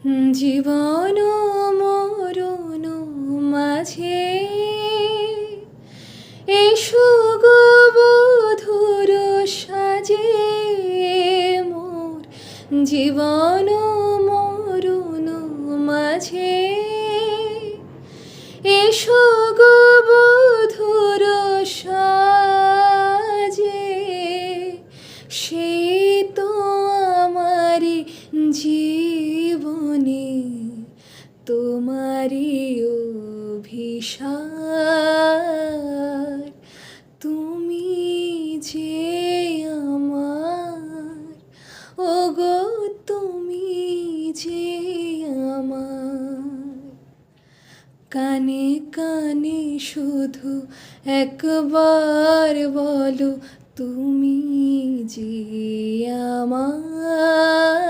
জীবন মরণ মাঝে এসো গো বধুর সাজে মোর জীবন মরণ মাঝে এসো গো বধুর সাজে সেই তো আমারি জীবনে তোমারি অভিসার তুমি যে আমার ওগো তুমি যে আমার কানে কানে শুধু একবার বলো তুমি যে আমার